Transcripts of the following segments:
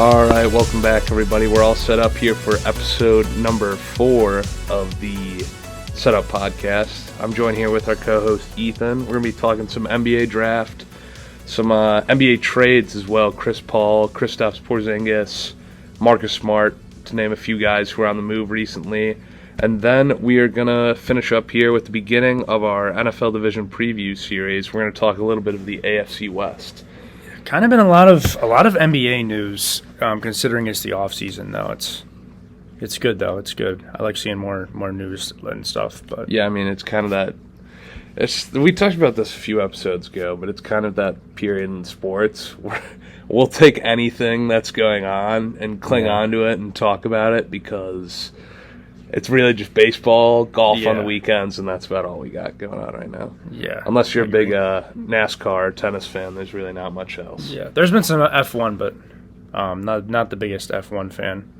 All right, welcome back, everybody. We're all set up here for episode number 4 of the Setup Podcast. I'm joined here with our co-host, Ethan. We're going to be talking some NBA draft, some NBA trades as well. Chris Paul, Kristaps Porzingis, Marcus Smart, to name a few guys who are on the move recently. And then we are going to finish up here with the beginning of our NFL Division Preview Series. We're going to talk a little bit of the AFC West. Kind of been a lot of NBA news, considering it's the off season. Though it's good though. It's good. I like seeing more news and stuff. But yeah, I mean it's kind of that. We talked about this a few episodes ago, but it's kind of that period in sports where we'll take anything that's going on and cling on to it and talk about it because it's really just baseball, golf on the weekends, and that's about all we got going on right now. Yeah. Unless you're a big NASCAR tennis fan, there's really not much else. Yeah. There's been some F1, but not the biggest F1 fan.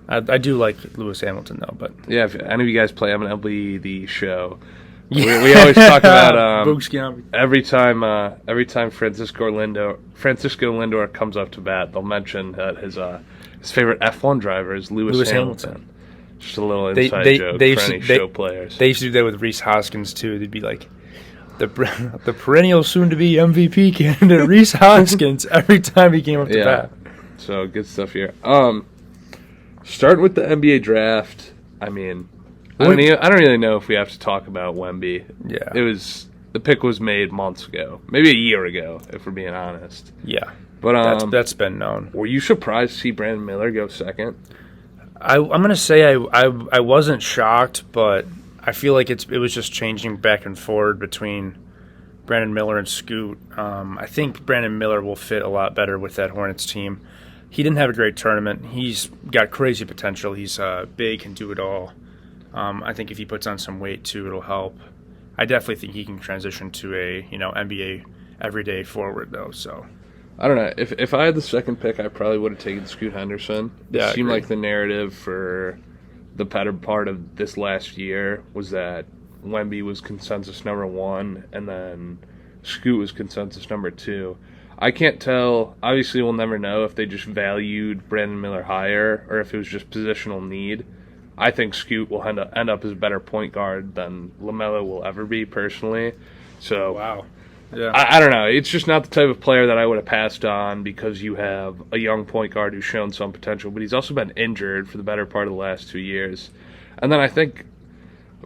I do like Lewis Hamilton, though. But yeah, if any of you guys play MLB The Show, we always talk about every time Francisco Lindor comes up to bat, they'll mention that his favorite F1 driver is Lewis Hamilton. Just a little inside joke for any show players. They used to do that with Rhys Hoskins, too. They'd be like, the perennial soon-to-be MVP candidate, Rhys Hoskins, every time he came up to bat. So, good stuff here. Starting with the NBA draft, I mean, I don't really know if we have to talk about Wemby. Yeah. The pick was made months ago. Maybe a year ago, if we're being honest. Yeah. But that's been known. Were you surprised to see Brandon Miller go second? I'm going to say I wasn't shocked, but I feel like it was just changing back and forward between Brandon Miller and Scoot. I think Brandon Miller will fit a lot better with that Hornets team. He didn't have a great tournament. He's got crazy potential. He's big, can do it all. I think if he puts on some weight, too, it'll help. I definitely think he can transition to a NBA everyday forward, though, so... I don't know. If I had the second pick, I probably would have taken Scoot Henderson. It seemed like the narrative for the better part of this last year was that Wemby was consensus number 1, and then Scoot was consensus number 2. I can't tell. Obviously, we'll never know if they just valued Brandon Miller higher or if it was just positional need. I think Scoot will end up as a better point guard than LaMelo will ever be, personally. So, wow. Yeah. I don't know. It's just not the type of player that I would have passed on because you have a young point guard who's shown some potential, but he's also been injured for the better part of the last 2 years. And then I think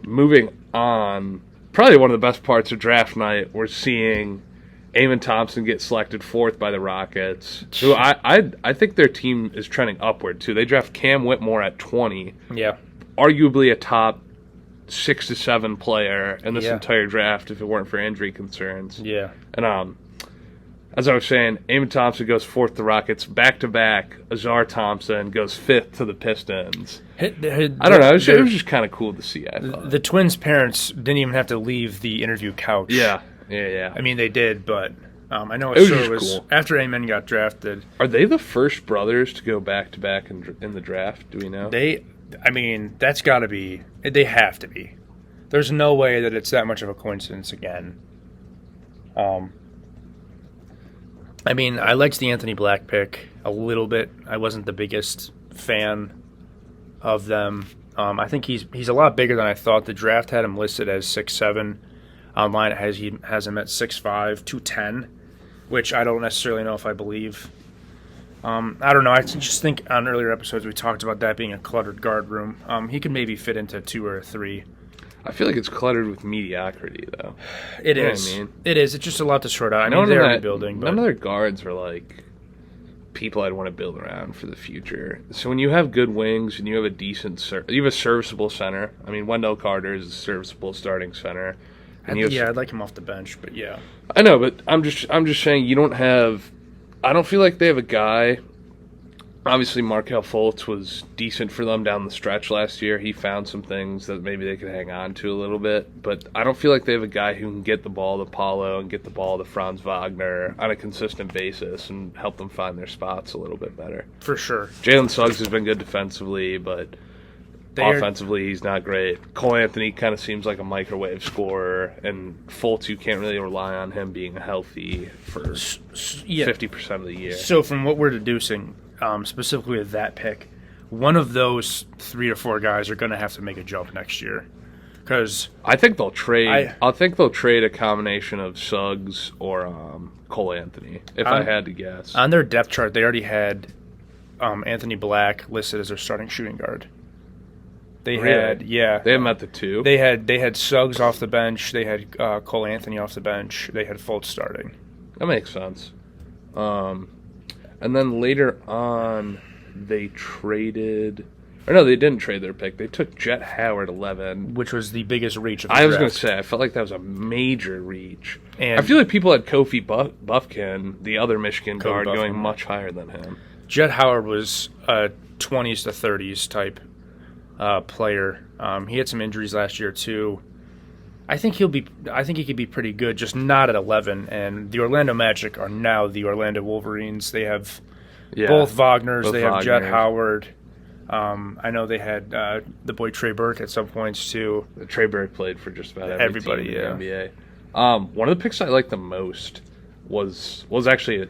moving on, probably one of the best parts of draft night, we're seeing Amen Thompson get selected 4th by the Rockets, who I think their team is trending upward, too. They draft Cam Whitmore at 20. Yeah. Arguably a top 6 to 7 player in this entire draft if it weren't for injury concerns. Yeah. And as I was saying, Amen Thompson goes 4th to the Rockets. Back-to-back, Azar Thompson goes 5th to the Pistons. I don't know. It was just kind of cool to see, I thought. The twins' parents didn't even have to leave the interview couch. Yeah. I mean, they did, but I know it was cool. After Amen got drafted. Are they the first brothers to go back-to-back in the draft? Do we know? That's got to be. They have to be. There's no way that it's that much of a coincidence again. I liked the Anthony Black pick a little bit. I wasn't the biggest fan of them. I think he's a lot bigger than I thought. The draft had him listed as 6'7". Online it has him at 6'5", 210, which I don't necessarily know if I believe. I don't know. I just think on earlier episodes we talked about that being a cluttered guard room. He could maybe fit into 2 or 3. I feel like it's cluttered with mediocrity, though. It is. What I mean? It is. It's just a lot to sort out. They're rebuilding. None of their guards are like people I'd want to build around for the future. So when you have good wings and you have you have a serviceable center. I mean, Wendell Carter is a serviceable starting center. I'd like him off the bench, but yeah. I know, but I'm just saying you don't have. I don't feel like they have a guy. Obviously, Markelle Fultz was decent for them down the stretch last year. He found some things that maybe they could hang on to a little bit. But I don't feel like they have a guy who can get the ball to Paulo and get the ball to Franz Wagner on a consistent basis and help them find their spots a little bit better. For sure. Jalen Suggs has been good defensively, but offensively he's not great. Cole Anthony kind of seems like a microwave scorer, and Fultz, you can't really rely on him being healthy for 50% of the year. So from what we're deducing, specifically with that pick, one of those 3 or 4 guys are going to have to make a jump next year. Because I think they'll trade. I think they'll trade a combination of Suggs or Cole Anthony. If I had to guess, on their depth chart, they already had Anthony Black listed as their starting shooting guard. They had they have at the 2. They had Suggs off the bench. They had Cole Anthony off the bench. They had Fultz starting. That makes sense. And then later on, they traded. Or no, they didn't trade their pick. They took Jet Howard 11. Which was the biggest reach of the draft. I was going to say, I felt like that was a major reach. And I feel like people had Kofi Buffkin, the other Michigan guard, going much higher than him. Jet Howard was a 20s to 30s type player. He had some injuries last year, too. I think he could be pretty good, just not at 11. And the Orlando Magic are now the Orlando Wolverines. They have both Wagners. They have Jet Howard. I know they had the boy Trey Burke at some points too. Trey Burke played for just about everybody in the NBA. One of the picks I liked the most was actually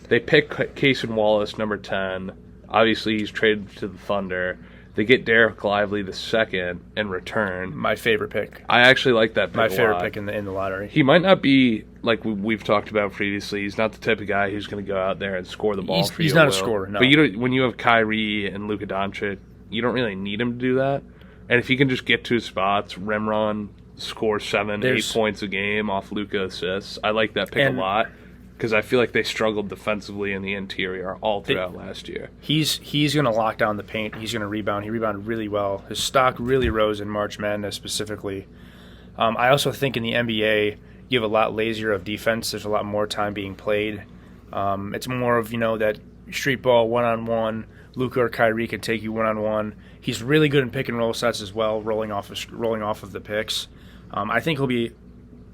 they picked Cason Wallace, number 10. Obviously, he's traded to the Thunder. They get Derek Lively the second in return. My favorite pick. I actually like that pick. My favorite pick in the lottery. He might not be like we've talked about previously. He's not the type of guy who's going to go out there and score the ball for you. He's not a scorer, no. But when you have Kyrie and Luka Doncic, you don't really need him to do that. And if he can just get to his spots, rim run, score 8 points a game off Luka assists, I like that pick a lot. Because I feel like they struggled defensively in the interior all throughout last year. He's going to lock down the paint. He's going to rebound. He rebounded really well. His stock really rose in March Madness specifically. I also think in the NBA, you have a lot lazier of defense. There's a lot more time being played. It's more of, that street ball one-on-one. Luka or Kyrie can take you one-on-one. He's really good in pick-and-roll sets as well, rolling off of the picks. I think he'll be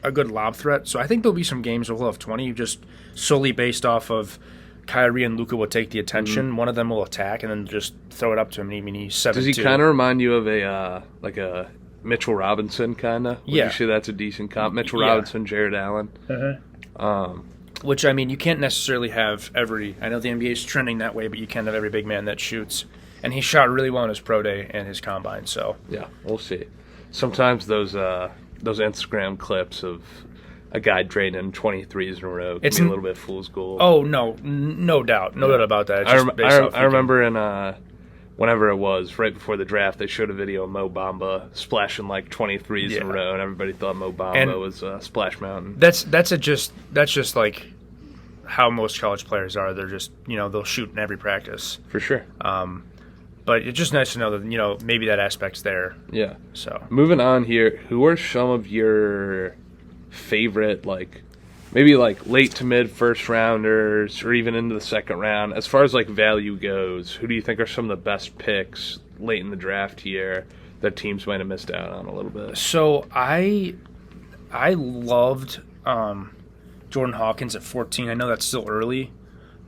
a good lob threat. So I think there'll be some games where we'll have 20 just solely based off of Kyrie and Luka will take the attention. Mm-hmm. One of them will attack and then just throw it up to him. I mean, he's 7'2". Does he kind of remind you of a Mitchell Robinson kind of? Yeah. Would you say that's a decent comp? Mitchell Robinson, Jared Allen. Which, I mean, you can't necessarily have every – I know the NBA is trending that way, but you can't have every big man that shoots. And he shot really well in his pro day and his combine. So yeah, we'll see. Sometimes those Instagram clips of a guy draining 23s in a row can be a little bit fool's gold. Oh, no doubt. No doubt about that. I remember in whenever it was, right before the draft, they showed a video of Mo Bamba splashing like 23s in a row, and everybody thought Mo Bamba was Splash Mountain. That's just like how most college players are. They're just, they'll shoot in every practice. For sure. But it's just nice to know that, maybe that aspect's there. Yeah. So moving on here, who are some of your favorite, maybe late to mid first rounders or even into the second round, as far as value goes? Who do you think are some of the best picks late in the draft here that teams might have missed out on a little bit? So I loved Jordan Hawkins at 14. I know that's still early,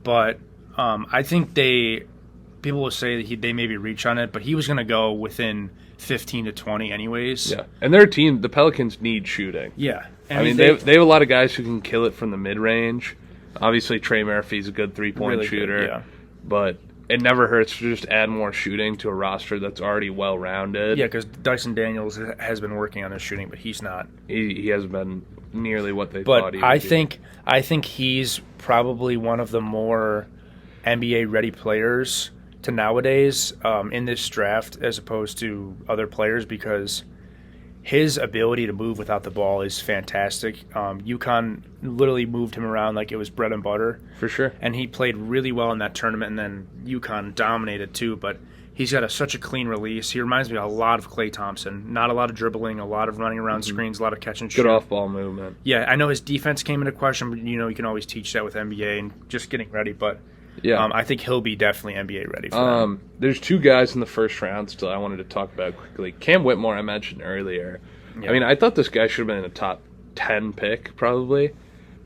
but I think people will say that they maybe reach on it, but he was going to go within 15 to 20 anyways. Yeah, and their team, the Pelicans, need shooting. Yeah. And they have a lot of guys who can kill it from the mid-range. Obviously, Trey Murphy's a good three-point really shooter. Good, yeah. But it never hurts to just add more shooting to a roster that's already well-rounded. Yeah, because Dyson Daniels has been working on his shooting, but he's not. He hasn't been nearly what they thought he would be. I think he's probably one of the more NBA-ready players to nowadays in this draft as opposed to other players, because his ability to move without the ball is fantastic. UConn literally moved him around like it was bread and butter. For sure. And he played really well in that tournament, and then UConn dominated too, but he's got such a clean release. He reminds me a lot of Klay Thompson. Not a lot of dribbling, a lot of running around screens, a lot of catch and shoot. Good off-ball movement. Yeah, I know his defense came into question, but you can always teach that with NBA and just getting ready, but yeah, I think he'll be definitely NBA ready for that. There's 2 guys in the first round still I wanted to talk about quickly. Cam Whitmore, I mentioned earlier. Yeah. I mean, I thought this guy should have been in a top 10 pick, probably.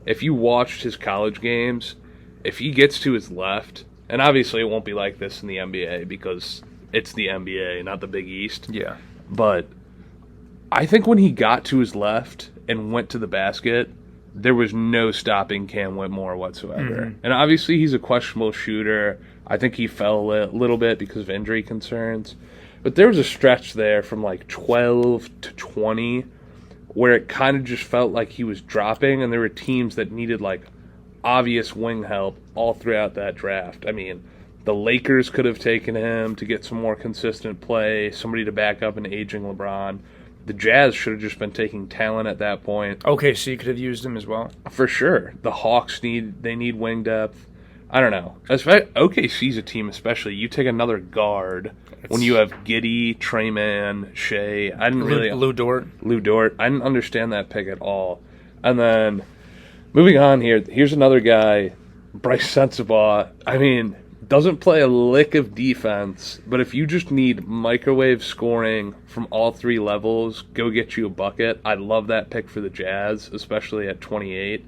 If you watched his college games, if he gets to his left, and obviously it won't be like this in the NBA because it's the NBA, not the Big East. Yeah. But I think when he got to his left and went to the basket, there was no stopping Cam Whitmore whatsoever. And obviously he's a questionable shooter. I think he fell a little bit because of injury concerns. But there was a stretch there from like 12 to 20 where it kind of just felt like he was dropping, and there were teams that needed like obvious wing help all throughout that draft. I mean, the Lakers could have taken him to get some more consistent play, somebody to back up an aging LeBron. The Jazz should have just been taking talent at that point. Okay, so you could have used him as well. For sure. The Hawks need wing depth. I don't know. OKC's a team, especially. You take another guard when you have Giddey, Trey Mann, Shea. I didn't really Lou Dort. I didn't understand that pick at all. And then moving on here, here's another guy, Bryce Sensabaugh. I mean, doesn't play a lick of defense, but if you just need microwave scoring from all three levels, go get you a bucket. I love that pick for the Jazz, especially at 28.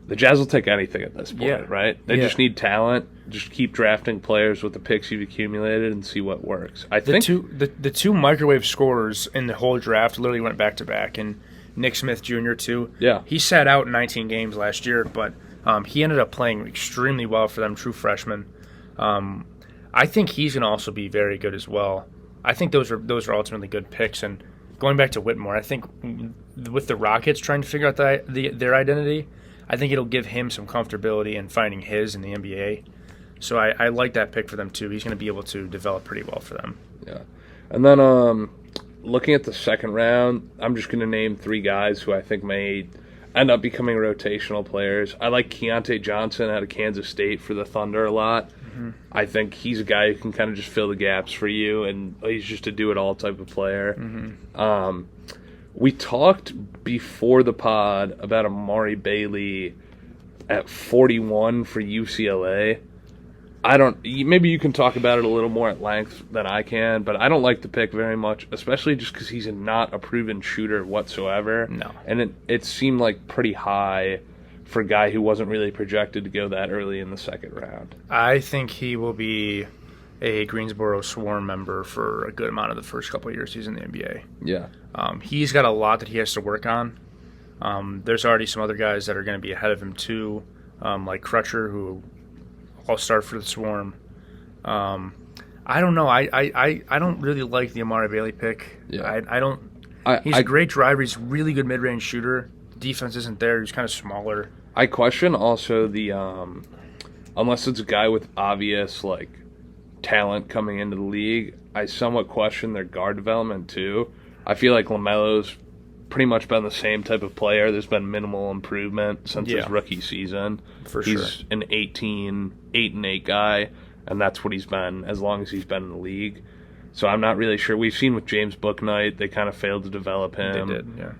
The Jazz will take anything at this point, right? They just need talent. Just keep drafting players with the picks you've accumulated and see what works. I think the two microwave scorers in the whole draft literally went back to back, and Nick Smith Jr. too. Yeah, he sat out 19 games last year, but he ended up playing extremely well for them, true freshman. I think he's going to also be very good as well. I think those are ultimately good picks. And going back to Whitmore, I think with the Rockets trying to figure out their identity, I think it'll give him some comfortability in finding his in the NBA. So I like that pick for them too. He's going to be able to develop pretty well for them. Yeah. And then looking at the second round, I'm just going to name three guys who I think may end up becoming rotational players. I like Keontae Johnson out of Kansas State for the Thunder a lot. Mm-hmm. I think he's a guy who can kind of just fill the gaps for you, and he's just a do-it-all type of player. Mm-hmm. We talked before the pod about Amari Bailey at 41 for UCLA. Maybe you can talk about it a little more at length than I can, but I don't like the pick very much, especially just because he's not a proven shooter whatsoever. No. And it seemed like pretty high for a guy who wasn't really projected to go that early in the second round. I think he will be a Greensboro Swarm member for a good amount of the first couple of years he's in the NBA. Yeah. He's got a lot that he has to work on. There's already some other guys that are going to be ahead of him too, like Crutcher, who I'll start for the Swarm. I don't know. I don't really like the Amari Bailey pick. Yeah. He's a great driver. He's a really good mid-range shooter. Defense isn't there. He's kind of smaller. I question also the unless it's a guy with obvious like talent coming into the league, I somewhat question their guard development too. I feel like LaMelo's pretty much been the same type of player. There's been minimal improvement since his rookie season. He's an 8-8 guy, and that's what he's been as long as he's been in the league. So I'm not really sure. We've seen with James Bouknight, they kind of failed to develop him. They did, yeah.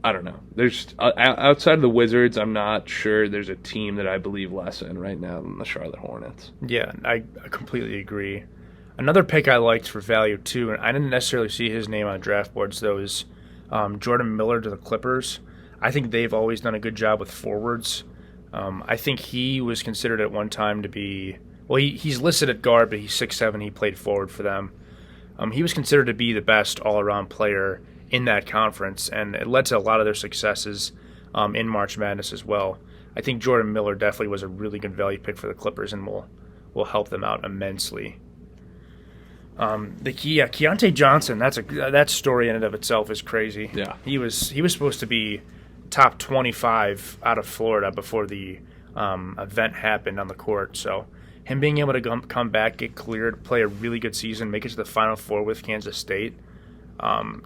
I don't know. There's outside of the Wizards, I'm not sure there's a team that I believe less in right now than the Charlotte Hornets. Yeah, I completely agree. Another pick I liked for value too, and I didn't necessarily see his name on draft boards though, is Jordan Miller to the Clippers. I think they've always done a good job with forwards. I think he was considered at one time to be, well, he's listed at guard, but he's 6'7". He played forward for them. He was considered to be the best all-around player in that conference, and it led to a lot of their successes in March Madness as well. I think Jordan Miller definitely was a really good value pick for the Clippers and will help them out immensely. Keontae Johnson, that story in and of itself is crazy. Yeah, he was supposed to be top 25 out of Florida before the event happened on the court. So him being able to come back, get cleared, play a really good season, make it to the Final Four with Kansas State,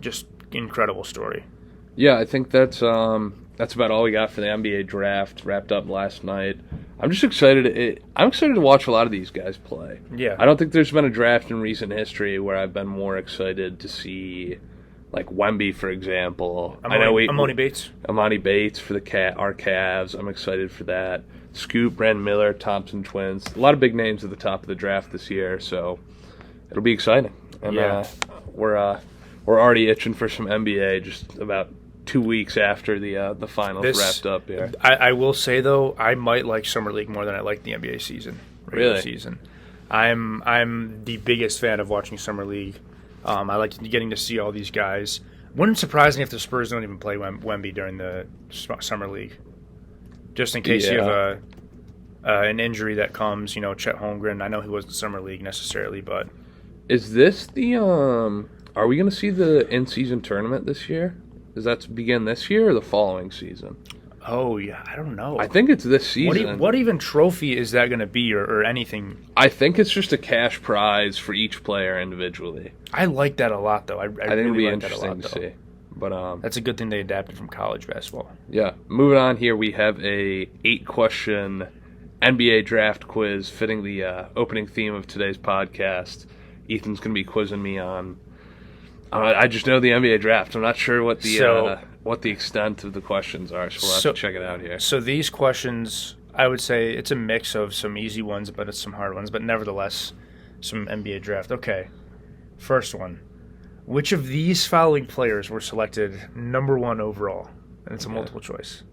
just incredible story. Yeah, I think that's about all we got for the NBA draft. Wrapped up last night. I'm just excited. I'm excited to watch a lot of these guys play. Yeah, I don't think there's been a draft in recent history where I've been more excited to see, like Wemby, for example. Amoni Bates. Amani Bates for our Cavs. I'm excited for that. Scoot, Brandon Miller, Thompson Twins. A lot of big names at the top of the draft this year, so it'll be exciting. And we're already itching for some NBA. Just about 2 weeks after the finals wrapped up here. I will say though, I might like Summer League more than I like the NBA season. Regular season. I'm the biggest fan of watching Summer League. I like getting to see all these guys. Wouldn't surprise me if the Spurs don't even play Wemby during the summer league, just in case you have an injury that comes. Chet Holmgren. I know he wasn't summer league necessarily, but is this the Are we going to see the in-season tournament this year? Does that begin this year or the following season? Oh, yeah, I don't know. I think it's this season. What even trophy is that going to be or anything? I think it's just a cash prize for each player individually. I like that a lot, though. I think really it'd be like interesting that a lot, to see. But that's a good thing they adapted from college basketball. Yeah. Moving on here, we have a 8-question NBA draft quiz fitting the opening theme of today's podcast. Ethan's going to be quizzing me on... I just know the NBA draft. I'm not sure what the extent of the questions are, so we'll have to check it out here. So these questions, I would say it's a mix of some easy ones, but it's some hard ones, but nevertheless, some NBA draft. Okay, first one. Which of these following players were selected number 1 overall? And it's a multiple choice.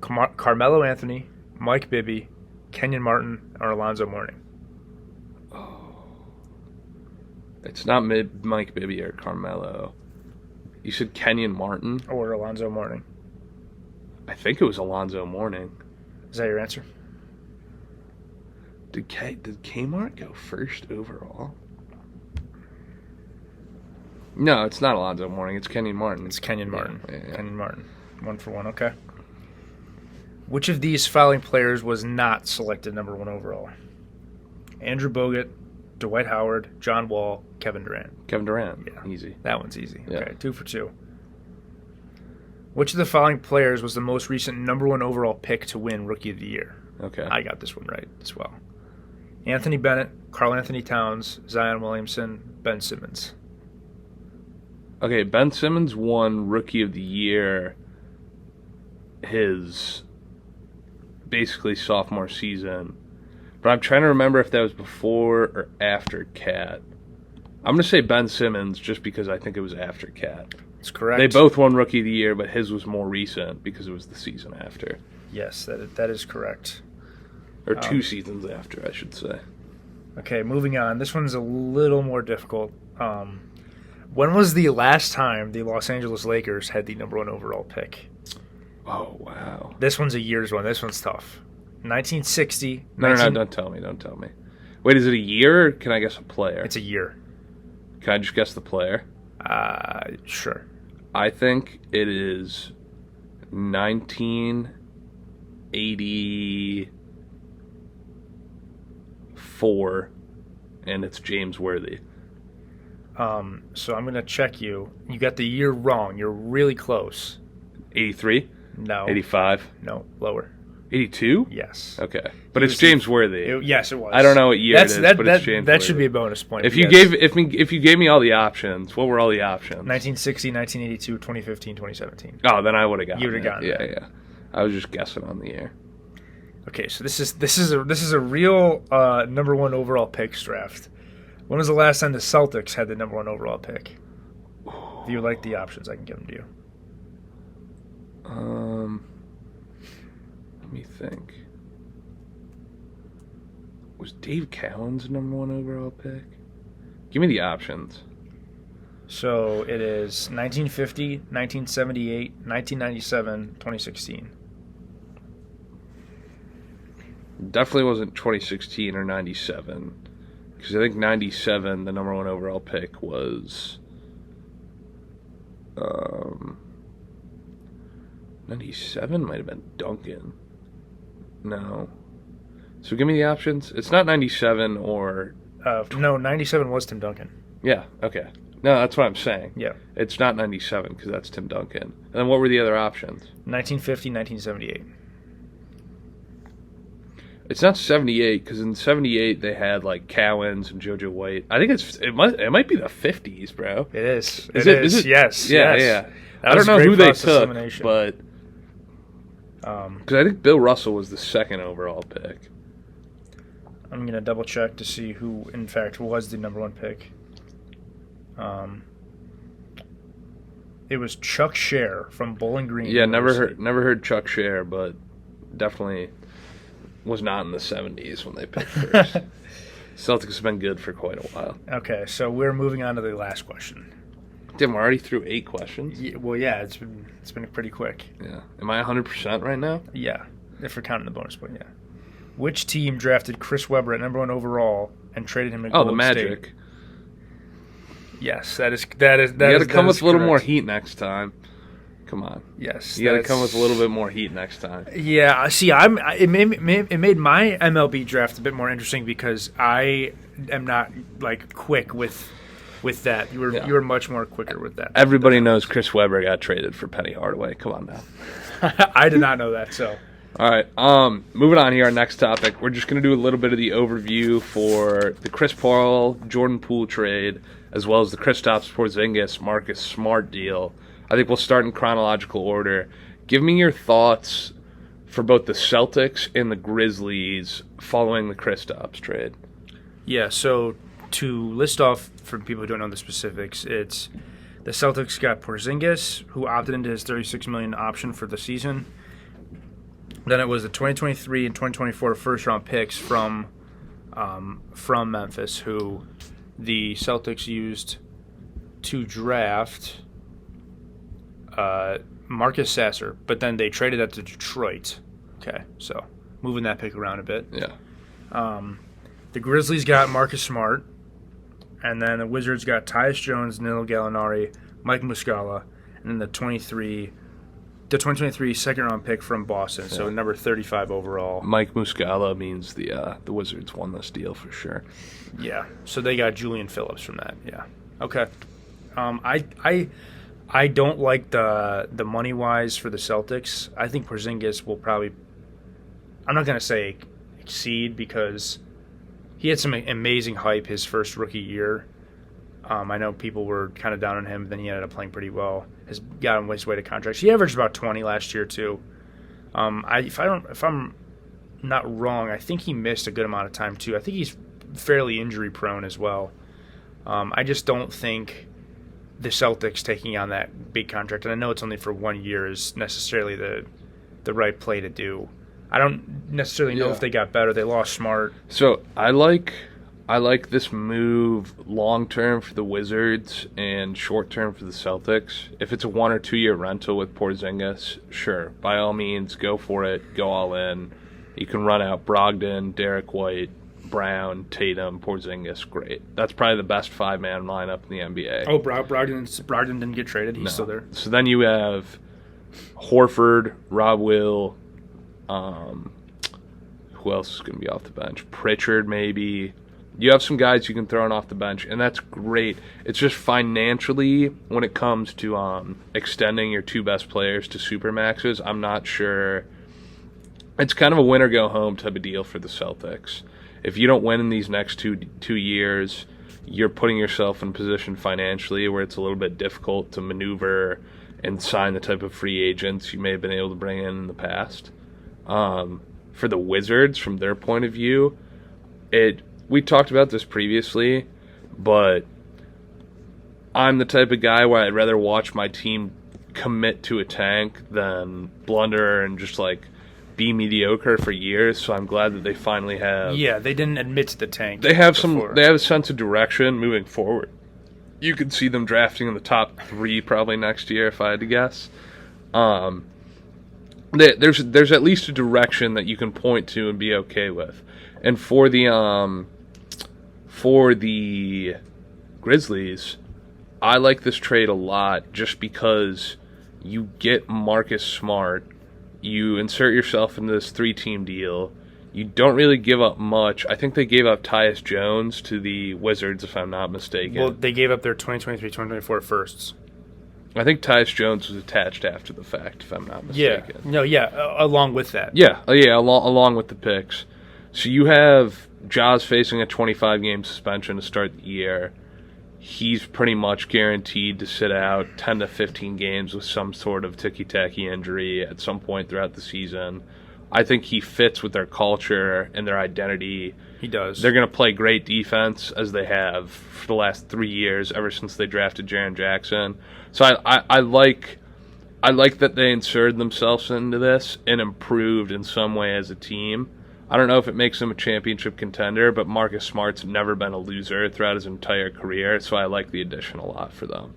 Carmelo Anthony, Mike Bibby, Kenyon Martin, or Alonzo Mourning? It's not Mike Bibby or Carmelo. You said Kenyon Martin? Or Alonzo Mourning. I think it was Alonzo Mourning. Is that your answer? Did Kmart go first overall? No, it's not Alonzo Mourning. It's Kenyon Martin. It's Kenyon Martin. Yeah. Kenyon Martin. 1 for 1, okay. Which of these following players was not selected number 1 overall? Andrew Bogut, Dwight Howard, John Wall, Kevin Durant. Kevin Durant. Yeah. Easy. That one's easy. Yeah. Okay, 2 for 2. Which of the following players was the most recent number 1 overall pick to win Rookie of the Year? Okay. I got this one right as well. Anthony Bennett, Karl Anthony Towns, Zion Williamson, Ben Simmons. Okay, Ben Simmons won Rookie of the Year his basically sophomore season. But I'm trying to remember if that was before or after Cat. I'm going to say Ben Simmons just because I think it was after Cat. That's correct. They both won Rookie of the Year, but his was more recent because it was the season after. Yes, that is correct. Or 2 seasons after, I should say. Okay, moving on. This one's a little more difficult. When was the last time the Los Angeles Lakers had the number 1 overall pick? Oh, wow. This one's a year's one. This one's tough. 1960. No, don't tell me. Wait, is it a year or can I guess a player? It's a year. Can I just guess the player? Sure. I think it is 1984, and it's James Worthy. So I'm going to check you. You got the year wrong. You're really close. 83? No. 85? No, lower. 82? Yes. Okay. But it's James Worthy. Yes, it was. I don't know what year it is, but it's James Worthy. That should be a bonus point. If you gave me all the options, what were all the options? 1960, 1982, 2015, 2017. Oh, then I would have gotten it. You would have gotten it. Yeah. I was just guessing on the year. Okay, so this is a real number 1 overall picks draft. When was the last time the Celtics had the number 1 overall pick? If you would like the options, I can give them to you. Let me think. Was Dave Cowens number 1 overall pick? Give me the options. So it is 1950, 1978, 1997, 2016. Definitely wasn't 2016 or 97. Because I think 97, the number 1 overall pick was... 97 might have been Duncan. No. So give me the options. It's not 97 or... No, 97 was Tim Duncan. Yeah, okay. No, that's what I'm saying. Yeah. It's not 97 because that's Tim Duncan. And then what were the other options? 1950, 1978. It's not 78 because in 78 they had like Cowens and JoJo White. I think it might be the 50s, bro. It is. Is it? Yes. Yeah, yes. yeah. That I don't know who they took, elimination. but because I think Bill Russell was the 2nd overall pick. I'm going to double check to see who, in fact, was the number 1 pick. It was Chuck Scher from Bowling Green. Yeah, never heard Chuck Scher, but definitely was not in the 70s when they picked first. Celtics have been good for quite a while. Okay, so we're moving on to the last question. Damn, we're already through 8 questions? Yeah, it's been pretty quick. Yeah. Am I 100% right now? Yeah, if we're counting the bonus point, yeah. Which team drafted Chris Webber at number 1 overall and traded him to Golden State? The Magic. Yes, that is. You got to come with a little more heat next time. Come on. Yes, you got to come with a little bit more heat next time. Yeah, see, it made my MLB draft a bit more interesting because I am not like quick with that. You were much more quicker with that. Everybody knows Chris Webber got traded for Penny Hardaway. Come on now. I did not know that. So. All right. Moving on here. Our next topic. We're just going to do a little bit of the overview for the Chris Paul, Jordan Poole trade, as well as the Kristaps Porzingis Marcus Smart deal. I think we'll start in chronological order. Give me your thoughts for both the Celtics and the Grizzlies following the Kristaps trade. Yeah, so to list off for people who don't know the specifics, it's the Celtics got Porzingis, who opted into his $36 million option for the season. Then it was the 2023 and 2024 first-round picks from Memphis, who the Celtics used to draft Marcus Sasser, but then they traded that to Detroit. Okay, so moving that pick around a bit. Yeah. The Grizzlies got Marcus Smart, and then the Wizards got Tyus Jones, Nil Gallinari, Mike Muscala, and then the 2023 second-round pick from Boston, so number 35 overall. Mike Muscala means the Wizards won this deal for sure. Yeah, so they got Julian Phillips from that. Yeah, okay. I don't like the money-wise for the Celtics. I think Porzingis will probably – I'm not going to say exceed because he had some amazing hype his first rookie year. I know people were kind of down on him, but then he ended up playing pretty well. Has gotten his way to contracts. He averaged about 20 last year too. If I'm not wrong, I think he missed a good amount of time too. I think he's fairly injury prone as well. I just don't think the Celtics taking on that big contract, and I know it's only for 1 year, is necessarily the right play to do. I don't necessarily know if they got better. They lost Smart. So I like this move long-term for the Wizards and short-term for the Celtics. If it's a 1 or 2 year rental with Porzingis, sure, by all means, go for it. Go all in. You can run out Brogdon, Derek White, Brown, Tatum, Porzingis. Great. That's probably the best 5-man lineup in the NBA. Oh, Brogdon didn't get traded. He's still there. So then you have Horford, Rob Will. Who else is going to be off the bench? Pritchard, maybe. You have some guys you can throw in off the bench, and that's great. It's just financially, when it comes to extending your 2 best players to supermaxes, I'm not sure. It's kind of a win or go home type of deal for the Celtics. If you don't win in these next two years, you're putting yourself in a position financially where it's a little bit difficult to maneuver and sign the type of free agents you may have been able to bring in the past. For the Wizards, from their point of view, we talked about this previously, but I'm the type of guy where I'd rather watch my team commit to a tank than blunder and just be mediocre for years. So I'm glad that they finally have. Yeah, they didn't admit to the tank. They have They have a sense of direction moving forward. You could see them drafting in the top 3 probably next year, if I had to guess. There's at least a direction that you can point to and be okay with. And for the Grizzlies, I like this trade a lot just because you get Marcus Smart, you insert yourself into this 3-team deal, you don't really give up much. I think they gave up Tyus Jones to the Wizards, if I'm not mistaken. Well, they gave up their 2023-2024 firsts. I think Tyus Jones was attached after the fact, if I'm not mistaken. Along with that. Along with the picks. So you have Ja's facing a 25-game suspension to start the year. He's pretty much guaranteed to sit out 10 to 15 games with some sort of ticky-tacky injury at some point throughout the season. I think he fits with their culture and their identity. He does. They're going to play great defense, as they have for the last 3 years, ever since they drafted Jaren Jackson. So I like that they inserted themselves into this and improved in some way as a team. I don't know if it makes him a championship contender, but Marcus Smart's never been a loser throughout his entire career, so I like the addition a lot for them.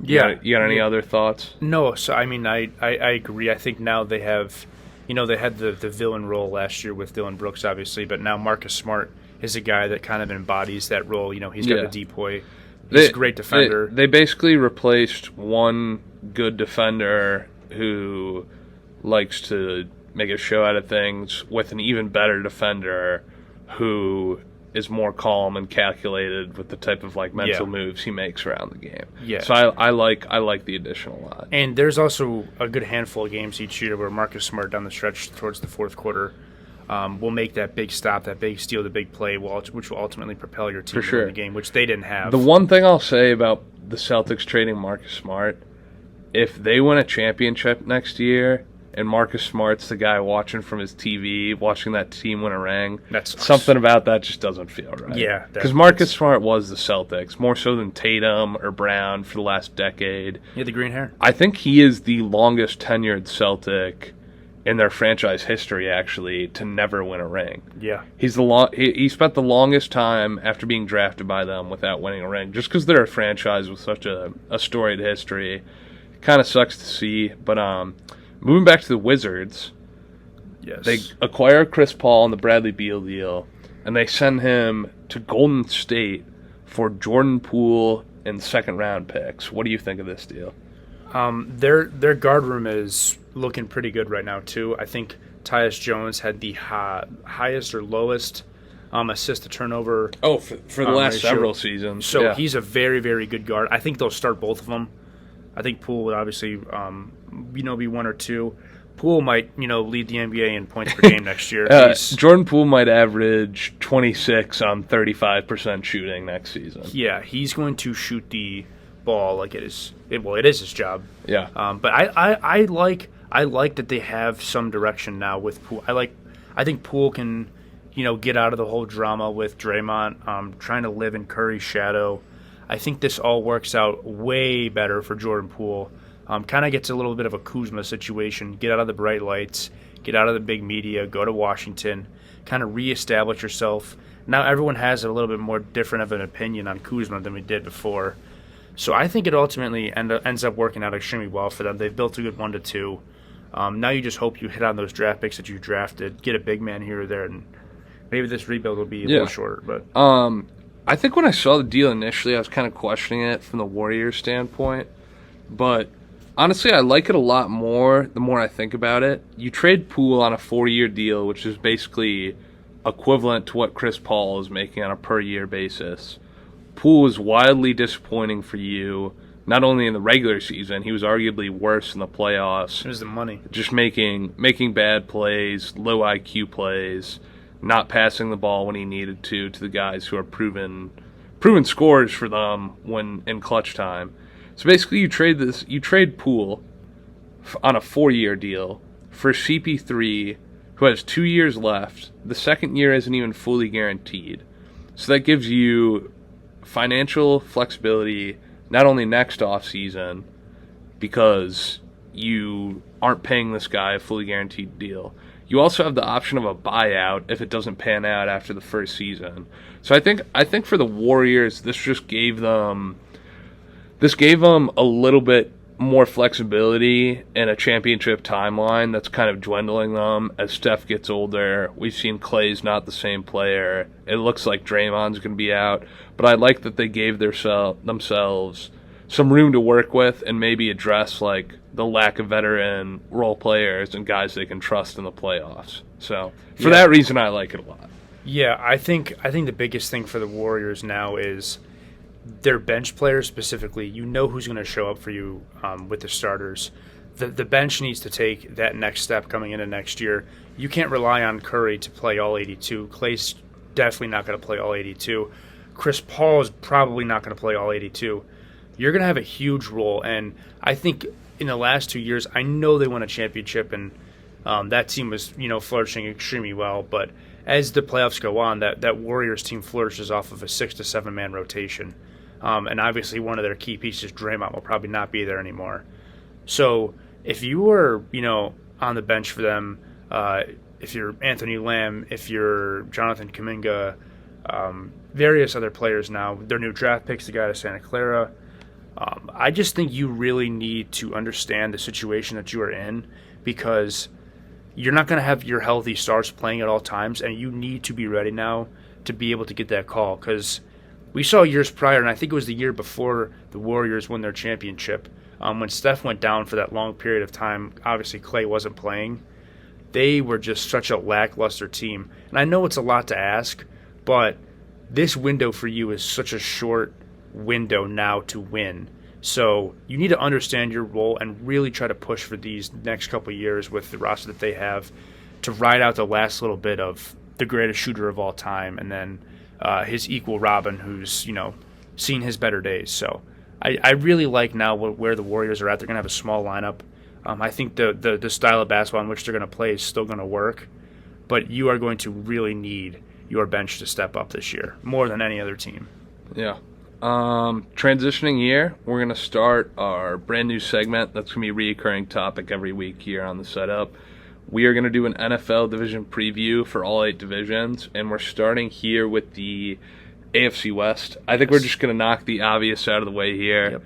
You got any other thoughts? No, so I mean, I agree. I think now they have, they had the villain role last year with Dylan Brooks, obviously, but now Marcus Smart is a guy that kind of embodies that role. He's got the depoy. He's a great defender. They basically replaced one good defender who likes to make a show out of things with an even better defender who is more calm and calculated with the type of mental moves he makes around the game. Yeah. So I like the addition a lot. And there's also a good handful of games each year where Marcus Smart down the stretch towards the fourth quarter will make that big stop, that big steal, the big play, which will ultimately propel your team in the game, which they didn't have. The one thing I'll say about the Celtics trading Marcus Smart, if they win a championship next year and Marcus Smart's the guy watching from his TV, watching that team win a ring, something about that just doesn't feel right. Yeah. Because Marcus Smart was the Celtics, more so than Tatum or Brown for the last decade. He had the green hair. I think he is the longest tenured Celtic in their franchise history, actually, to never win a ring. Yeah. He spent the longest time after being drafted by them without winning a ring, just because they're a franchise with such a storied history. Kind of sucks to see, but moving back to the Wizards, yes, they acquire Chris Paul on the Bradley Beal deal, and they send him to Golden State for Jordan Poole and second-round picks. What do you think of this deal? Their guard room is looking pretty good right now, too. I think Tyus Jones had the highest or lowest assist to turnover. Oh, for the last several seasons. So he's a very, very good guard. I think they'll start both of them. I think Poole would obviously, be one or two. Poole might, lead the NBA in points per game next year. Jordan Poole might average 26 on 35% shooting next season. Yeah, he's going to shoot the ball like it is. It is his job. Yeah. But I like that they have some direction now with Poole. I think Poole can, get out of the whole drama with Draymond, trying to live in Curry's shadow. I think this all works out way better for Jordan Poole. Kind of gets a little bit of a Kuzma situation. Get out of the bright lights, get out of the big media, go to Washington, kind of reestablish yourself. Now everyone has a little bit more different of an opinion on Kuzma than we did before. So I think it ultimately ends up working out extremely well for them. They've built a good 1-2. Now you just hope you hit on those draft picks that you drafted, get a big man here or there, and maybe this rebuild will be a little shorter. But I think when I saw the deal initially, I was kind of questioning it from the Warriors standpoint. But honestly, I like it a lot more the more I think about it. You trade Poole on a 4-year deal, which is basically equivalent to what Chris Paul is making on a per-year basis. Poole was wildly disappointing for you, not only in the regular season. He was arguably worse in the playoffs. It was the money. Just making bad plays, low IQ plays, not passing the ball when he needed to the guys who are proven scorers for them when in clutch time. So basically, you trade Poole on a 4-year deal for CP3, who has 2 years left. The second year isn't even fully guaranteed. So that gives you financial flexibility not only next offseason, because you aren't paying this guy a fully guaranteed deal. You also have the option of a buyout if it doesn't pan out after the first season. So I think for the Warriors, this gave them a little bit more flexibility in a championship timeline that's kind of dwindling them as Steph gets older. We've seen Klay's not the same player. It looks like Draymond's going to be out. But I like that they gave themselves some room to work with and maybe address the lack of veteran role players and guys they can trust in the playoffs. So for that reason, I like it a lot. Yeah, I think the biggest thing for the Warriors now is their bench players specifically. You know who's going to show up for you with the starters. The bench needs to take that next step coming into next year. You can't rely on Curry to play all 82. Klay's definitely not going to play all 82. Chris Paul is probably not going to play all 82. You're going to have a huge role, and I think in the last 2 years, I know they won a championship, and that team was flourishing extremely well. But as the playoffs go on, that Warriors team flourishes off of a 6 to 7 man rotation, and obviously one of their key pieces, Draymond, will probably not be there anymore. So if you were on the bench for them, if you're Anthony Lamb, if you're Jonathan Kuminga, various other players now, their new draft picks, the guy to Santa Clara. I just think you really need to understand the situation that you are in, because you're not going to have your healthy stars playing at all times, and you need to be ready now to be able to get that call. Because we saw years prior, and I think it was the year before the Warriors won their championship, when Steph went down for that long period of time. Obviously, Klay wasn't playing. They were just such a lackluster team. And I know it's a lot to ask, but this window for you is such a short window now to win. So you need to understand your role and really try to push for these next couple of years with the roster that they have to ride out the last little bit of the greatest shooter of all time, and then his equal Robin, who's seen his better days. So I really like now where the Warriors are at. They're going to have a small lineup. I think the style of basketball in which they're going to play is still going to work, but you are going to really need your bench to step up this year more than any other team. Yeah. Transitioning year, we're going to start our brand new segment that's going to be a reoccurring topic every week here on the setup. We are going to do an NFL division preview for all 8 divisions, and we're starting here with the AFC West. I think we're just going to knock the obvious out of the way here. Yep.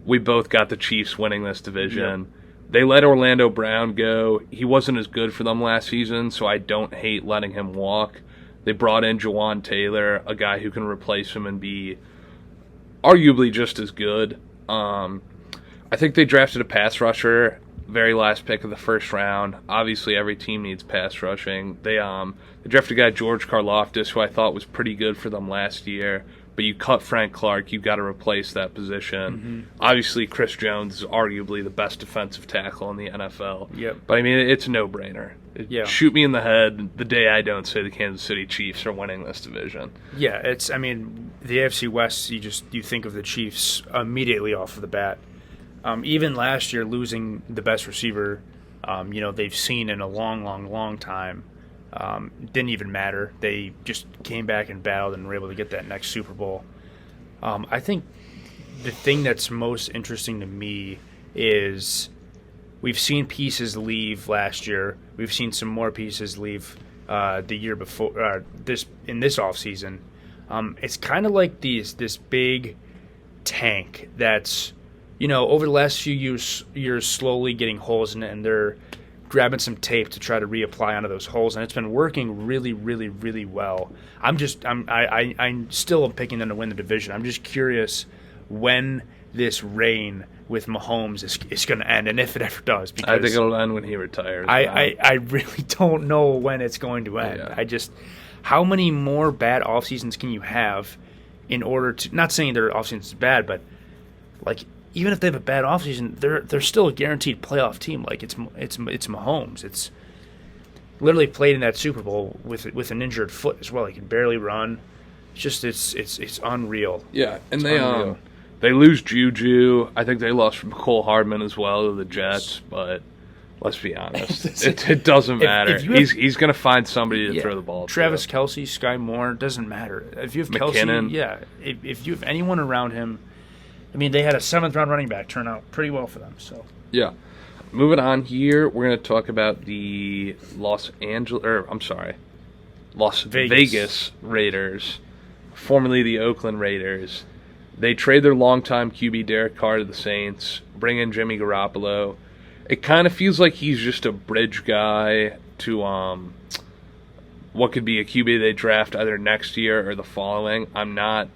We both got the Chiefs winning this division. Yep. They let Orlando Brown go. He wasn't as good for them last season, so I don't hate letting him walk. They brought in Jawan Taylor, a guy who can replace him and be arguably just as good. I think they drafted a pass rusher, very last pick of the first round. Obviously, every team needs pass rushing. They drafted a guy, George Karlaftis, who I thought was pretty good for them last year. But you cut Frank Clark, you've got to replace that position. Mm-hmm. Obviously, Chris Jones is arguably the best defensive tackle in the NFL. Yep. But, I mean, it's a no-brainer. Yeah. Shoot me in the head the day I don't say the Kansas City Chiefs are winning this division. Yeah, the AFC West, you think of the Chiefs immediately off of the bat. Even last year, losing the best receiver, they've seen in a long, long, long time, didn't even matter. They just came back and battled and were able to get that next Super Bowl. I think the thing that's most interesting to me is we've seen pieces leave last year. We've seen some more pieces leave the year before in this offseason. It's kind of like this big tank that's over the last few years slowly getting holes in it, and they're grabbing some tape to try to reapply onto those holes, and it's been working really, really, really well. I'm still picking them to win the division. I'm just curious when this reign with Mahomes is going to end, and if it ever does. Because I think it'll end when he retires. I really don't know when it's going to end. Yeah. How many more bad off seasons can you have in order to? Not saying their off season is bad, but even if they have a bad offseason, they're still a guaranteed playoff team. It's Mahomes. It's literally played in that Super Bowl with an injured foot as well. He can barely run. It's just it's unreal. Yeah, and they lose Juju. I think they lost from Cole Hardman as well to the Jets, but let's be honest, it doesn't matter. He's going to find somebody to throw the ball to. Travis Kelce, Sky Moore, doesn't matter. If you have McKinnon, Kelce, if you have anyone around him. They had a 7th-round running back turn out pretty well for them. So yeah. Moving on here, we're going to talk about the Las Vegas Raiders, formerly the Oakland Raiders. They trade their longtime QB Derek Carr to the Saints, bring in Jimmy Garoppolo. It kind of feels like he's just a bridge guy to what could be a QB they draft either next year or the following. I'm not.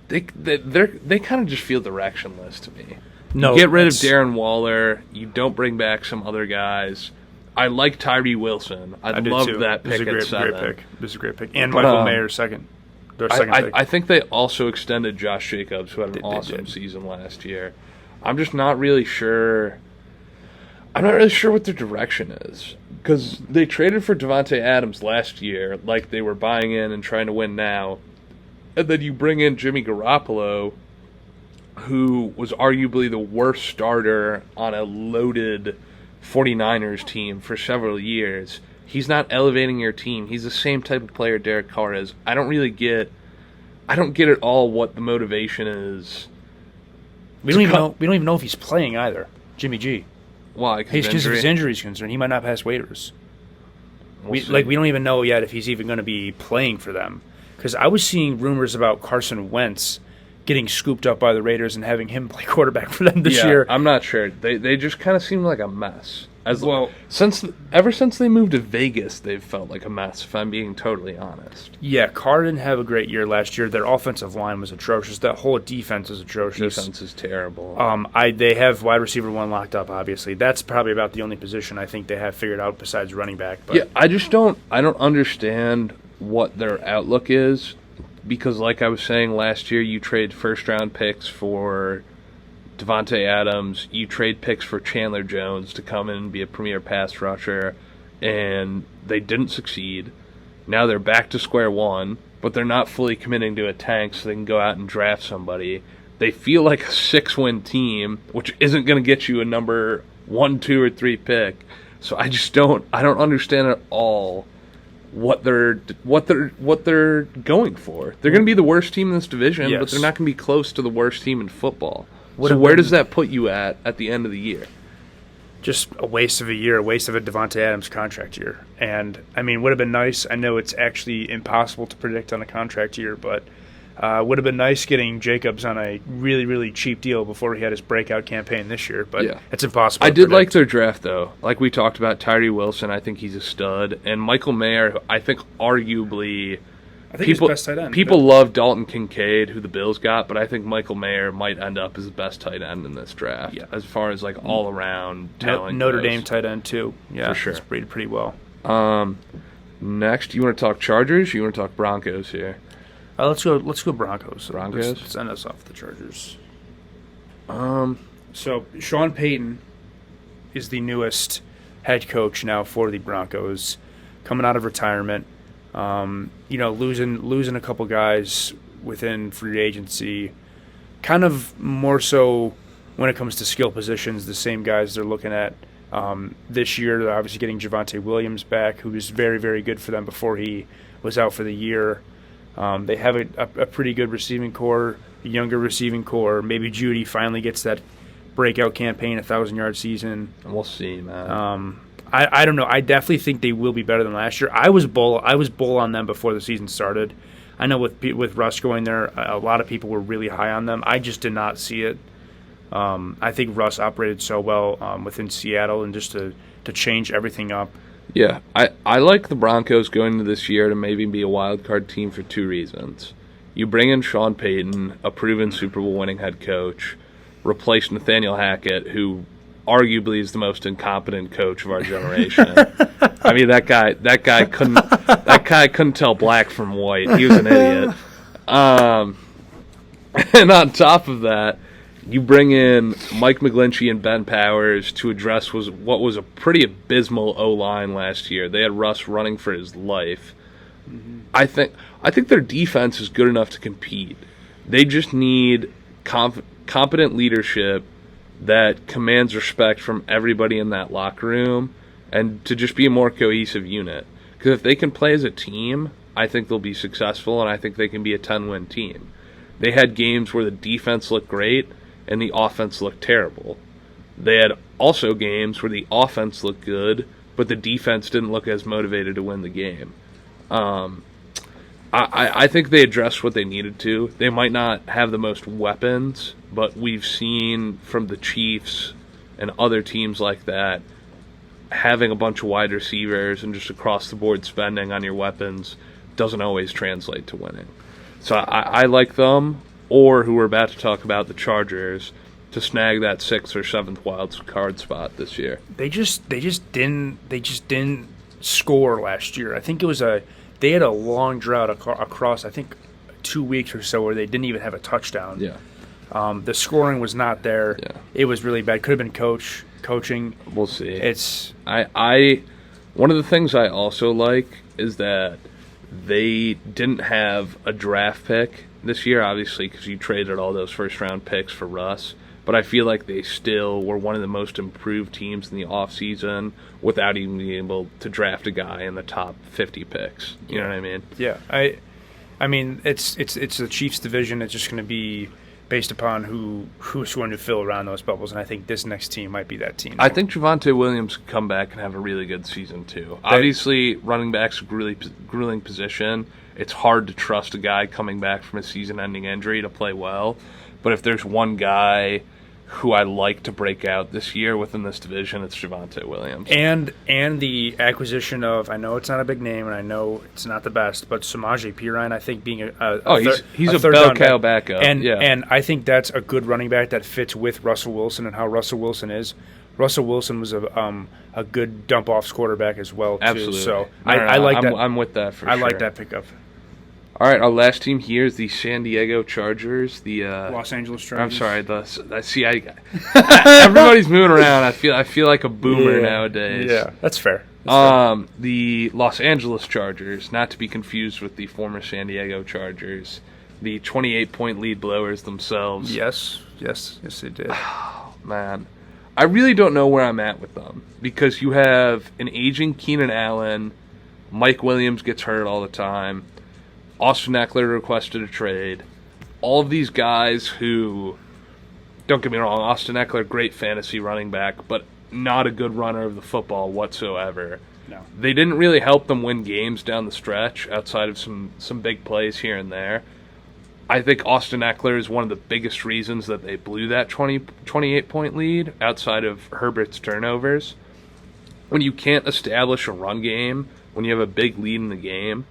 They kind of just feel directionless to me. No, you get rid of Darren Waller. You don't bring back some other guys. I like Tyree Wilson. I love that pick at 7. This is a great pick. And Michael Mayer second. Their second pick. I think they also extended Josh Jacobs, who had an awesome season last year. I'm just not really sure. I'm not really sure what their direction is, because they traded for Devontae Adams last year, like they were buying in and trying to win now. And then you bring in Jimmy Garoppolo, who was arguably the worst starter on a loaded 49ers team for several years. He's not elevating your team. He's the same type of player Derek Carr is. I don't get at all what the motivation is. We don't even know if he's playing either. Jimmy G. Why? Because his injury is concerned. He might not pass waivers. We don't even know yet if he's even going to be playing for them. Because I was seeing rumors about Carson Wentz getting scooped up by the Raiders and having him play quarterback for them this year. I'm not sure. They just kind of seem like a mess. Ever since they moved to Vegas, they've felt like a mess, if I'm being totally honest. Yeah, Carr didn't have a great year last year. Their offensive line was atrocious. That whole defense is atrocious. Defense is terrible. They have wide receiver 1 locked up, obviously. That's probably about the only position I think they have figured out besides running back. But. Yeah, I don't understand what their outlook is, because like I was saying last year, you trade first-round picks for Devontae Adams, you trade picks for Chandler Jones to come in and be a premier pass rusher, and they didn't succeed. Now they're back to square one, but they're not fully committing to a tank so they can go out and draft somebody. They feel like a 6-win team, which isn't going to get you a number 1, 2, or 3 pick. So I don't understand at all what they're going for. They're going to be the worst team in this division, but they're not going to be close to the worst team in football. So where does that put you at the end of the year? Just a waste of a year, a waste of a Devontae Adams contract year. And, I mean, would have been nice. I know it's actually impossible to predict on a contract year, but would have been nice getting Jacobs on a really, really cheap deal before he had his breakout campaign this year. But it's impossible I to did predict. like their draft, though. Like we talked about, Tyree Wilson, I think he's a stud. And Michael Mayer, I think arguably – he's best tight end. People love Dalton Kincaid, who the Bills got, but I think Michael Mayer might end up as the best tight end in this draft, as far as like all around talent. Notre Dame tight end too, for sure. It's rated pretty well. Next, you want to talk Chargers? Or you want to talk Broncos here? Let's go Broncos. Broncos. Let's end us off with the Chargers. So Sean Payton is the newest head coach now for the Broncos, coming out of retirement. Losing a couple guys within free agency, kind of more so when it comes to skill positions, the same guys they're looking at this year. They're obviously getting Javonte Williams back, who was very, very good for them before he was out for the year. They have a pretty good receiving core, a younger receiving core. Maybe Judy finally gets that breakout campaign, 1,000-yard season. We'll see, man. I don't know. I definitely think they will be better than last year. I was bull on them before the season started. I know with Russ going there, a lot of people were really high on them. I just did not see it. I think Russ operated so well within Seattle, and just to change everything up. Yeah, I like the Broncos going into this year to maybe be a wild card team for 2 reasons. You bring in Sean Payton, a proven Super Bowl winning head coach, replace Nathaniel Hackett, who arguably is the most incompetent coach of our generation. I mean, that guy couldn't tell black from white. He was an idiot. And on top of that, you bring in Mike McGlinchey and Ben Powers to address what was a pretty abysmal O-line last year. They had Russ running for his life. Mm-hmm. I think their defense is good enough to compete. They just need competent leadership that commands respect from everybody in that locker room, and to just be a more cohesive unit. Because if they can play as a team, I think they'll be successful, and I think they can be a 10-win team. They had games where the defense looked great and the offense looked terrible. They had also games where the offense looked good, but the defense didn't look as motivated to win the game. I think they addressed what they needed to. They might not have the most weapons, but we've seen from the Chiefs and other teams like that, having a bunch of wide receivers and just across-the-board spending on your weapons doesn't always translate to winning. So I like them, or who we're about to talk about, the Chargers, to snag that 6th or 7th wild card spot this year. They just didn't score last year. I think they had a long drought across, I think, 2 weeks or so where they didn't even have a touchdown. Yeah. The scoring was not there. Yeah. It was really bad. Could have been coaching. We'll see. It's one of the things I also like is that they didn't have a draft pick this year, obviously, because you traded all those first-round picks for Russ. But I feel like they still were one of the most improved teams in the offseason without even being able to draft a guy in the top 50 picks. You know what I mean? Yeah. I mean, it's the Chiefs division. It's just going to be based upon who's going to fill around those bubbles, and I think this next team might be that team. I think Javonte Williams could come back and have a really good season too. Obviously, running back's a grueling position. it's hard to trust a guy coming back from a season-ending injury to play well. But if there's one guy who I like to break out this year within this division, it's Javonte Williams. And the acquisition of, I know it's not a big name, and I know it's not the best, but Samaje Perine, I think being he's a bell cow backup. And I think that's a good running back that fits with Russell Wilson and how Russell Wilson is. Russell Wilson was a good dump-off quarterback as well, too. Absolutely. So I like that. I'm with that for sure. I like that pickup. All right, our last team here is the San Diego Chargers. The Los Angeles Chargers. I'm sorry. Everybody's moving around. I feel like a boomer nowadays. Yeah, that's fair. The Los Angeles Chargers, not to be confused with the former San Diego Chargers, the 28-point lead blowers themselves. Yes, they did. Oh, man. I really don't know where I'm at with them because you have an aging Keenan Allen, Mike Williams gets hurt all the time, Austin Eckler requested a trade. All of these guys who, don't get me wrong, Austin Eckler, great fantasy running back, but not a good runner of the football whatsoever. No. They didn't really help them win games down the stretch outside of some big plays here and there. I think Austin Eckler is one of the biggest reasons that they blew that 28-point lead outside of Herbert's turnovers. When you can't establish a run game, when you have a big lead in the game,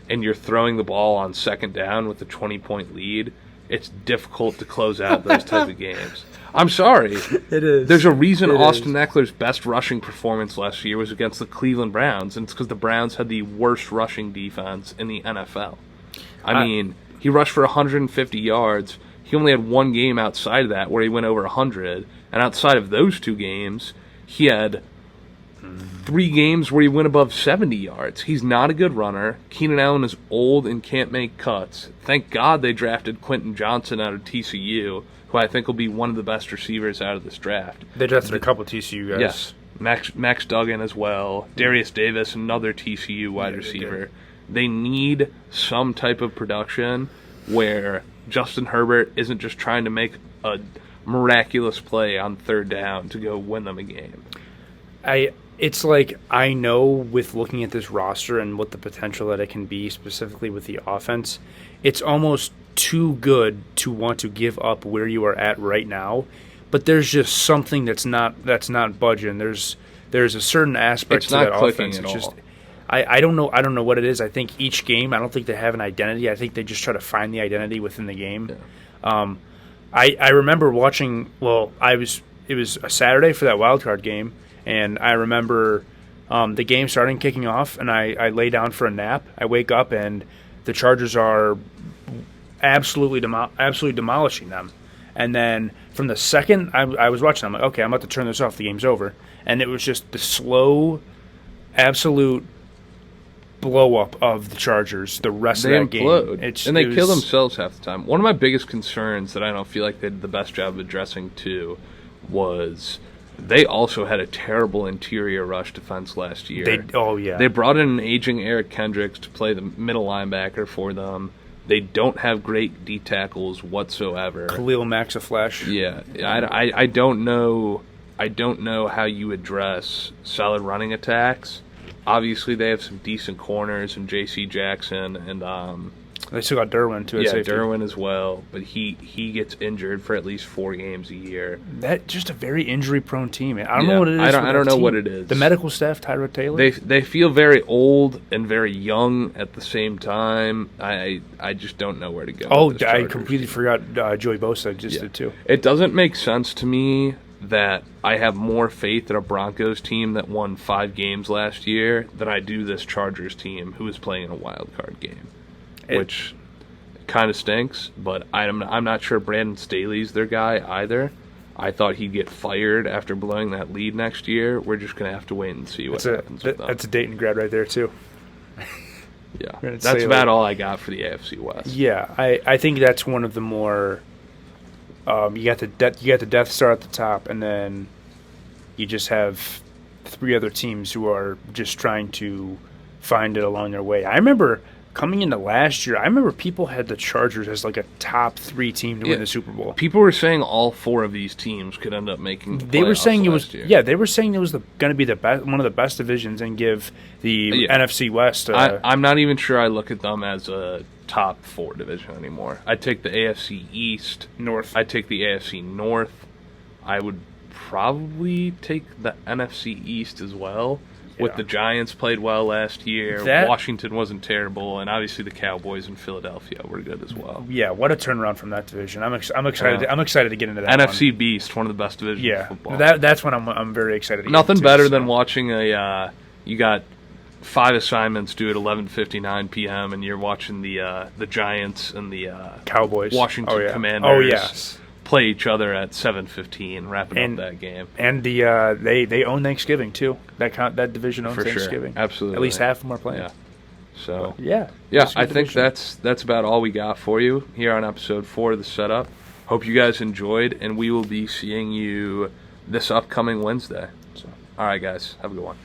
and you're throwing the ball on second down with a 20-point lead, it's difficult to close out those type of games. I'm sorry. It is. There's a reason Austin Eckler's best rushing performance last year was against the Cleveland Browns, and it's because the Browns had the worst rushing defense in the NFL. I mean, he rushed for 150 yards. He only had one game outside of that where he went over 100, and outside of those two games, he had 3 games where he went above 70 yards. He's not a good runner. Keenan Allen is old and can't make cuts. Thank God they drafted Quentin Johnson out of TCU, who I think will be one of the best receivers out of this draft. They drafted a couple TCU guys. Yes. Max Duggan as well. Darius Davis, another TCU wide receiver. They need some type of production where Justin Herbert isn't just trying to make a miraculous play on third down to go win them a game. It's like, I know with looking at this roster and what the potential that it can be, specifically with the offense, it's almost too good to want to give up where you are at right now. But there's just something that's not budging. There's a certain aspect to that offense. It's just, I don't know what it is. I think each game, I don't think they have an identity. I think they just try to find the identity within the game. Yeah. I remember watching. It was a Saturday for that wild card game. And I remember the game starting, kicking off, and I lay down for a nap. I wake up, and the Chargers are absolutely demolishing them. And then from the second I was watching, I'm like, okay, I'm about to turn this off. The game's over. And it was just the slow, absolute blow-up of the Chargers the rest of that implode. Game. They kill themselves half the time. One of my biggest concerns that I don't feel like they did the best job of addressing, too, was they also had a terrible interior rush defense last year. They brought in an aging Eric Kendricks to play the middle linebacker for them. They don't have great D tackles whatsoever. Khalil Mack's a flash. Yeah, I don't know. I don't know how you address solid running attacks. Obviously, they have some decent corners and J.C. Jackson and they still got Derwin too. Yeah, Derwin as well, but he gets injured for at least 4 games a year. That just a very injury-prone team. I don't know what it is. I don't know what it is. The medical staff, Tyrod Taylor. They feel very old and very young at the same time. I just don't know where to go. I completely forgot Joey Bosa did too. It doesn't make sense to me that I have more faith in a Broncos team that won 5 games last year than I do this Chargers team who is playing in a wild card game. Which kind of stinks, but I'm not sure Brandon Staley's their guy either. I thought he'd get fired after blowing that lead next year. We're just going to have to wait and see what happens with them. That's a Dayton grad right there, too. Yeah, that's about all I got for the AFC West. Yeah, I think that's one of the more you got the Death Star at the top, and then you just have 3 other teams who are just trying to find it along their way. I remember coming into last year, I remember people had the Chargers as like a top 3 team to win the Super Bowl. People were saying all 4 of these teams could end up making the playoffs. They were saying they were saying it was going to be the best, one of the best divisions, and give the NFC West. I'm not even sure I look at them as a top 4 division anymore. I'd take the AFC East North. I'd take the AFC North. I would probably take the NFC East as well. With the Giants played well last year, Washington wasn't terrible, and obviously the Cowboys and Philadelphia were good as well. Yeah, what a turnaround from that division! I'm excited. I'm excited to get into that. NFC Beast, one of the best divisions of football. That's when I'm very excited. Nothing better than watching you got 5 assignments due at 11:59 p.m. and you're watching the Giants and the Cowboys, Washington Commanders. Play each other at 7:15, wrapping up that game. And they own Thanksgiving too. That division owns Thanksgiving. Sure. Absolutely. At least half of them are playing. Yeah. So yeah. I think that's about all we got for you here on episode 4 of the Setup. Hope you guys enjoyed, and we will be seeing you this upcoming Wednesday. So, all right, guys, have a good one.